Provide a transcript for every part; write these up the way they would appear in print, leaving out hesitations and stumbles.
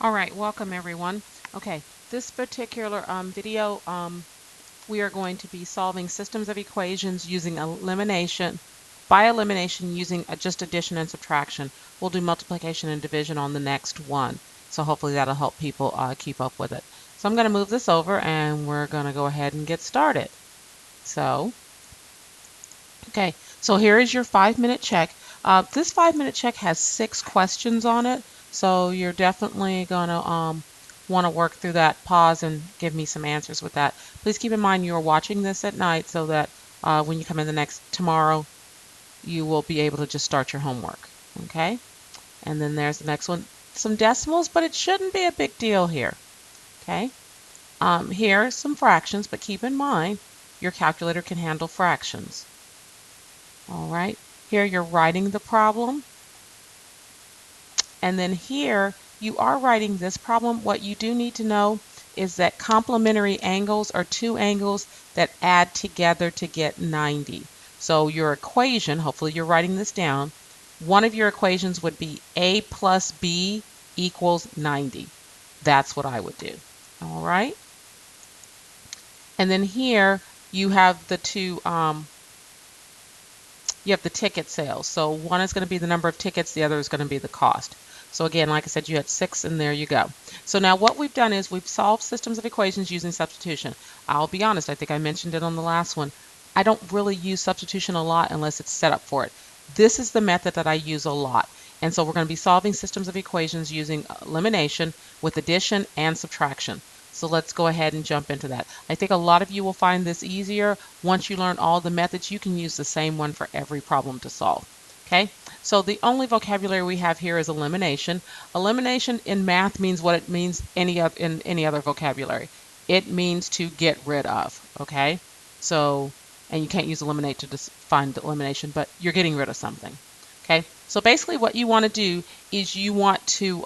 All right, welcome everyone. Okay, this particular video, we are going to be solving systems of equations using elimination, by elimination using just addition and subtraction. We'll do multiplication and division on the next one. So hopefully that'll help people keep up with it. So I'm going to move this over and we're going to go ahead and get started. So, okay, so here is your 5-minute check. This 5-minute check has 6 questions on it, so you're definitely going to want to work through that, pause, and give me some answers with that. Please keep in mind you are watching this at night so that when you come in tomorrow, you will be able to just start your homework. Okay? And then there's the next one. Some decimals, but it shouldn't be a big deal here. Okay? Here are some fractions, but keep in mind your calculator can handle fractions. All right, here you're writing the problem. And then here you are writing this problem. What you do need to know is that complementary angles are two angles that add together to get 90. So your equation, hopefully you're writing this down, one of your equations would be A plus B equals 90. That's what I would do. All right. And then here you have the two you have the ticket sales. So one is going to be the number of tickets, the other is going to be the cost. So again, like I said, you had 6 and there you go. So now what we've done is we've solved systems of equations using substitution. I'll be honest, I think I mentioned it on the last one. I don't really use substitution a lot unless it's set up for it. This is the method that I use a lot. And so we're going to be solving systems of equations using elimination with addition and subtraction. So let's go ahead and jump into that. I think a lot of you will find this easier. Once you learn all the methods, you can use the same one for every problem to solve. Okay, so the only vocabulary we have here is elimination. Elimination in math means what it means in any other vocabulary. It means to get rid of, okay? So, and you can't use eliminate to define elimination, but you're getting rid of something, okay? So basically what you want to do is you want to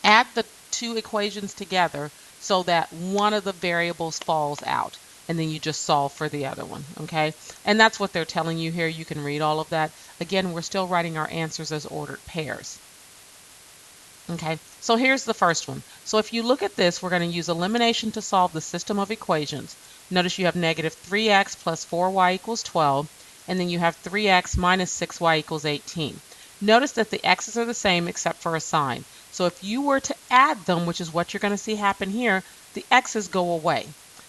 add the two equations together so that one of the variables falls out, and then you just solve for the other one, okay? And that's what they're telling you here. You can read all of that. Again, we're still writing our answers as ordered pairs. Okay, so here's the first one. So if you look at this, we're going to use elimination to solve the system of equations. Notice you have negative 3x plus 4y equals 12, and then you have 3x minus 6y equals 18. Notice that the x's are the same except for a sign. So if you were to add them, which is what you're going to see happen here, the x's go away.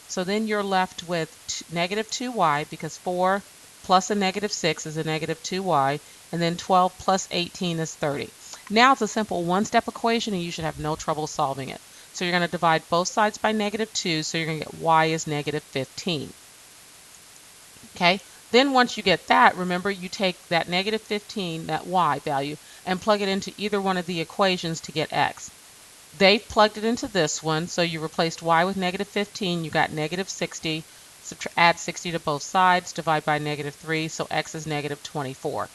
So then you're left with negative 2y, because 4 plus a negative 6 is a negative 2y, and then 12 plus 18 is 30. Now it's a simple one-step equation and you should have no trouble solving it. So you're going to divide both sides by negative 2, so you're going to get y is negative 15. Okay, then once you get that, remember you take that negative 15, that y value, and plug it into either one of the equations to get x. They've plugged it into this one, so you replaced y with negative 15, you got negative 60, add 60 to both sides, divide by negative 3, so x is negative 24.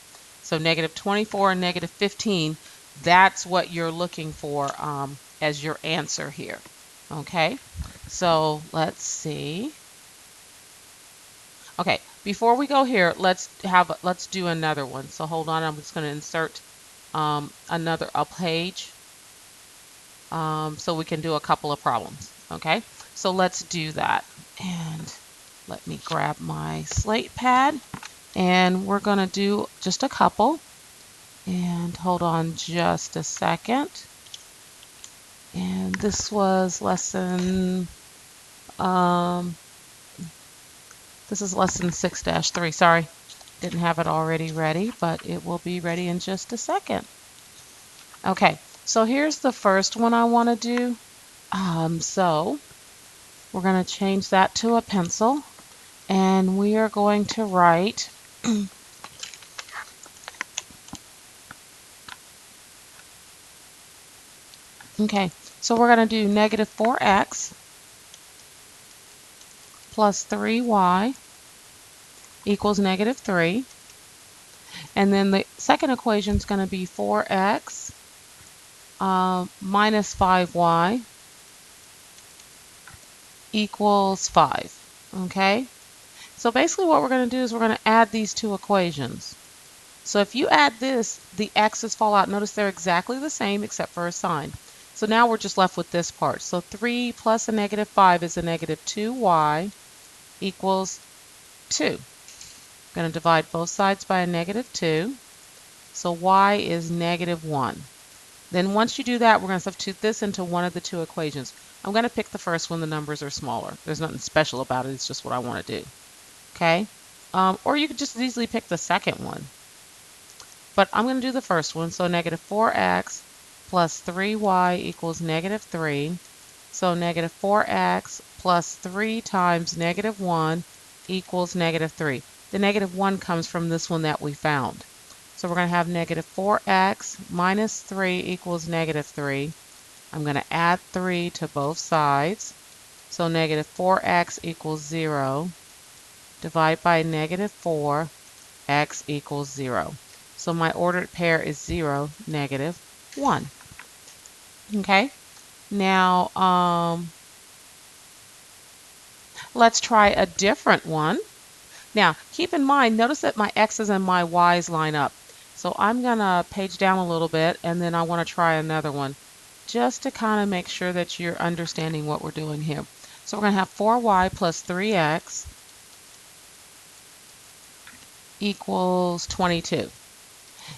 So negative 24 and negative 15, that's what you're looking for as your answer here. Okay, so let's see. Okay, before we go here, let's do another one. So hold on, I'm just going to insert another page so we can do a couple of problems. Okay, so let's do that. And let me grab my slate pad, and we're going to do just a couple. And hold on just a second. And this was lesson, this is lesson 6-3. Sorry, didn't have it already ready, but it will be ready in just a second. Okay, so here's the first one I want to do. So we're going to change that to a pencil, and we are going to write okay, so we're going to do negative 4x plus 3y equals negative 3. And then the second equation is going to be 4x minus 5y equals 5. Okay? So basically what we're going to do is we're going to add these two equations. So if you add this, the x's fall out. Notice they're exactly the same except for a sign. So now we're just left with this part. So 3 plus a negative 5 is a negative 2y equals 2. I'm going to divide both sides by a negative 2. So y is negative 1. Then once you do that, we're going to substitute this into one of the two equations. I'm going to pick the first one. The numbers are smaller. There's nothing special about it. It's just what I want to do. Okay? Or you could just easily pick the second one. But I'm going to do the first one. So negative 4x plus 3y equals negative 3. So negative 4x plus 3 times negative 1 equals negative 3. The negative 1 comes from this one that we found. So we're going to have negative 4x minus 3 equals negative 3. I'm going to add 3 to both sides. So negative 4x equals 0. Divide by negative 4, x equals 0. So my ordered pair is 0, negative 1. Okay? Now, let's try a different one. Now, keep in mind, notice that my x's and my y's line up. So I'm going to page down a little bit, and then I want to try another one, just to kind of make sure that you're understanding what we're doing here. So we're going to have 4y plus 3x equals 22.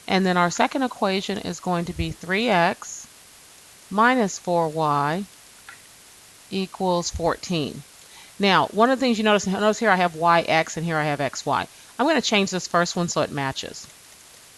And then our second equation is going to be 3x minus 4y equals 14. Now, one of the things you notice here I have yx and here I have xy. I'm going to change this first one so it matches.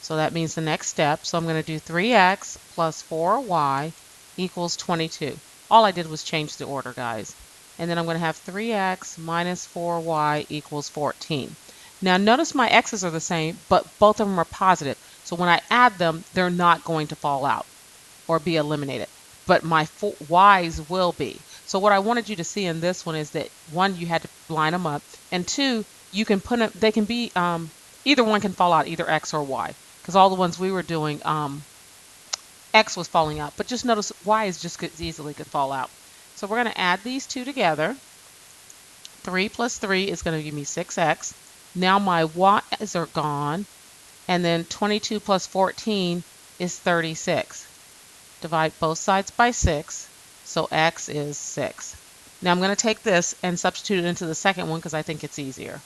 So that means the next step. So I'm going to do 3x plus 4y equals 22. All I did was change the order, guys. And then I'm going to have 3x minus 4y equals 14. Now notice my x's are the same, but both of them are positive. So when I add them, they're not going to fall out or be eliminated. But my y's will be. So what I wanted you to see in this one is that, one, you had to line them up, and two, you can put them, they can be, either one can fall out, either x or y. Because all the ones we were doing, x was falling out. But just notice y is just easily could fall out. So we're going to add these two together. 3 plus 3 is going to give me 6x. Now my y's are gone. And then 22 plus 14 is 36. Divide both sides by 6. So x is 6. Now I'm going to take this and substitute it into the second one because I think it's easier.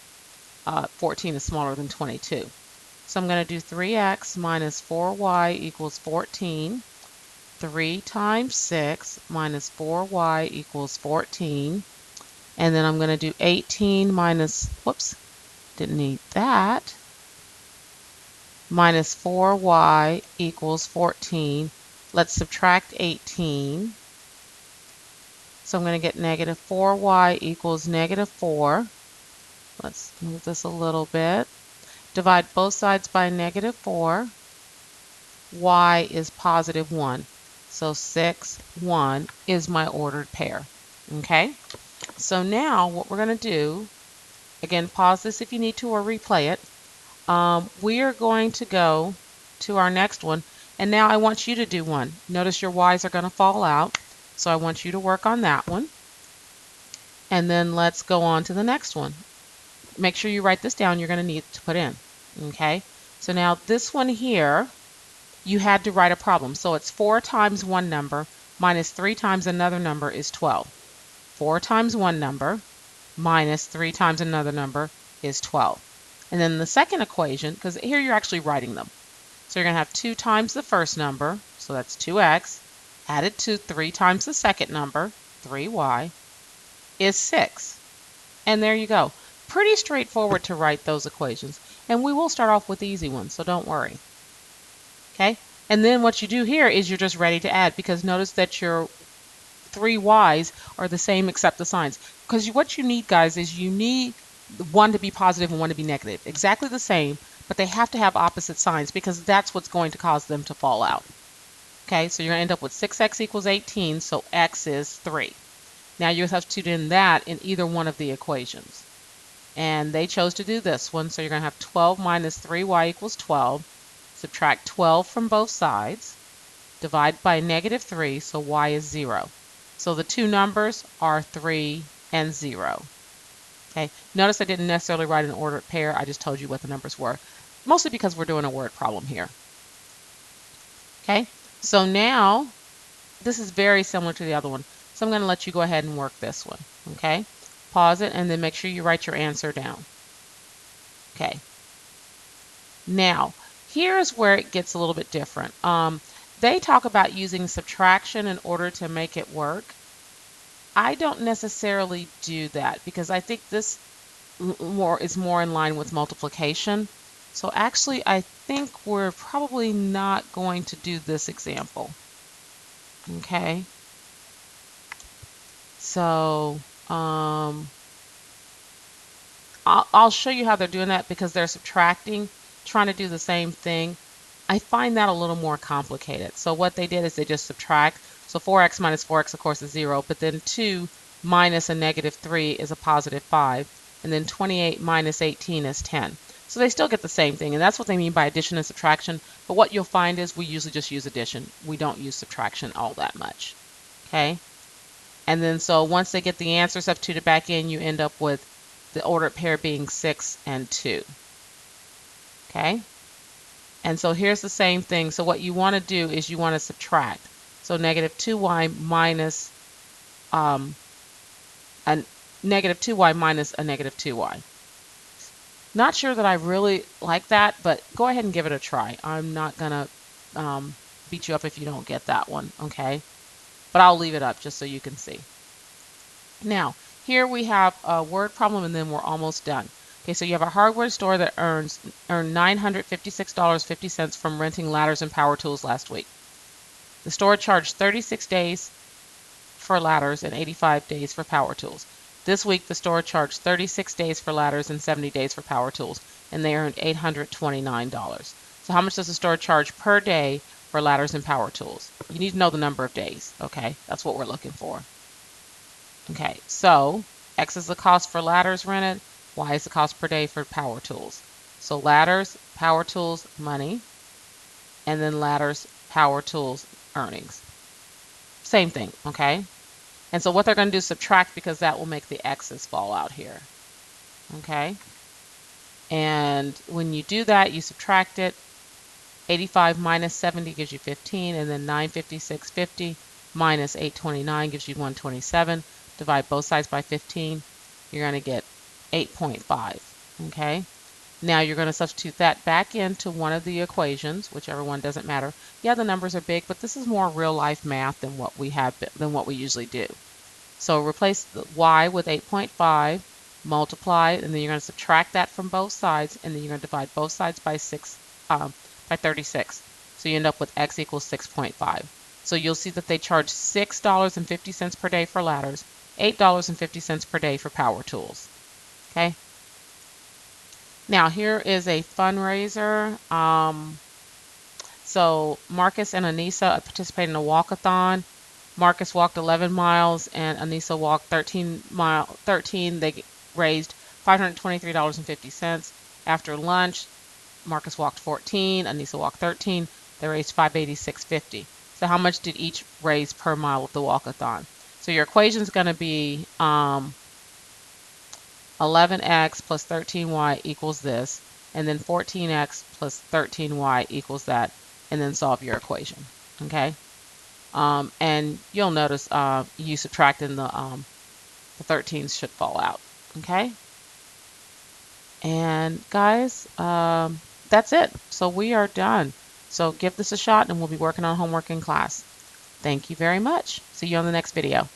14 is smaller than 22. So I'm going to do 3x minus 4y equals 14. 3 times 6 minus 4y equals 14. And then I'm going to do 18 minus, whoops, didn't need that, minus 4y equals 14. Let's subtract 18. So I'm going to get negative 4y equals negative 4. Let's move this a little bit. Divide both sides by negative 4. Y is positive 1. So 6, 1 is my ordered pair. Okay? So now what we're going to do, again, pause this if you need to or replay it. We are going to go to our next one. And now I want you to do one. Notice your y's are going to fall out. So I want you to work on that one. And then let's go on to the next one. Make sure you write this down. You're going to need to put in. Okay? So now this one here, you had to write a problem. So it's 4 times one number minus 3 times another number is 12. 4 times one number minus 3 times another number is 12. And then the second equation, because here you're actually writing them. So you're going to have 2 times the first number, so that's 2x, added to 3 times the second number, 3y, is 6. And there you go. Pretty straightforward to write those equations. And we will start off with the easy ones, so don't worry. Okay? And then what you do here is you're just ready to add, because notice that your 3 y's are the same except the signs. Because what you need, guys, is you need one to be positive and one to be negative. Exactly the same, but they have to have opposite signs because that's what's going to cause them to fall out. Okay, so you're going to end up with 6x equals 18, so x is 3. Now you substitute in that in either one of the equations. And they chose to do this one, so you're going to have 12 minus 3y equals 12. Subtract 12 from both sides. Divide by negative 3, so y is 0. So the two numbers are 3 and 0. Okay. Notice I didn't necessarily write an ordered pair. I just told you what the numbers were, mostly because we're doing a word problem here. Okay. So now this is very similar to the other one. So I'm going to let you go ahead and work this one. Okay? Pause it and then make sure you write your answer down. Okay. Now, here's where it gets a little bit different. They talk about using subtraction in order to make it work. I don't necessarily do that because I think this is more in line with multiplication. So actually, I think we're probably not going to do this example. Okay. So I'll show you how they're doing that because they're subtracting, trying to do the same thing. I find that a little more complicated. So what they did is they just subtract. So 4x minus 4x, of course, is 0. But then 2 minus a negative 3 is a positive 5. And then 28 minus 18 is 10. So they still get the same thing. And that's what they mean by addition and subtraction. But what you'll find is we usually just use addition. We don't use subtraction all that much. Okay? And then so once they get the answer substituted back in, you end up with the ordered pair being 6 and 2. Okay? And so here's the same thing. So what you want to do is you want to subtract. So negative 2y minus a negative 2y minus a negative 2y. Not sure that I really like that, but go ahead and give it a try. I'm not going to beat you up if you don't get that one, okay? But I'll leave it up just so you can see. Now, here we have a word problem, and then we're almost done. Okay, so you have a hardware store that earned $956.50 from renting ladders and power tools last week. The store charged 36 days for ladders and 85 days for power tools. This week, the store charged 36 days for ladders and 70 days for power tools, and they earned $829. So how much does the store charge per day for ladders and power tools? You need to know the number of days, okay? That's what we're looking for. Okay, so X is the cost for ladders rented, Y is the cost per day for power tools. So ladders, power tools, money, and then ladders, power tools, earnings. Same thing, okay? And so what they're going to do is subtract because that will make the X's fall out here. Okay? And when you do that, you subtract it. 85 minus 70 gives you 15, and then 956.50 minus 829 gives you 127. Divide both sides by 15, you're going to get 8.5. Okay? Now you're going to substitute that back into one of the equations, whichever one, doesn't matter. Yeah, the numbers are big, but this is more real life math than what we usually do. So replace the y with 8.5, multiply, and then you're going to subtract that from both sides, and then you're going to divide both sides by 36. So you end up with x equals 6.5. So you'll see that they charge $6.50 per day for ladders, $8.50 per day for power tools. Okay. Now here is a fundraiser. So Marcus and Anissa participated in a walkathon. Marcus walked 11 miles and Anissa walked 13. They raised $523.50. After lunch, Marcus walked 14, Anissa walked 13. They raised $586.50. So how much did each raise per mile of the walkathon? So your equation is going to be 11x plus 13y equals this, and then 14x plus 13y equals that, and then solve your equation. Okay? And you'll notice you subtracting the 13s should fall out. Okay? And guys, that's it. So we are done. So give this a shot, and we'll be working on homework in class. Thank you very much. See you on the next video.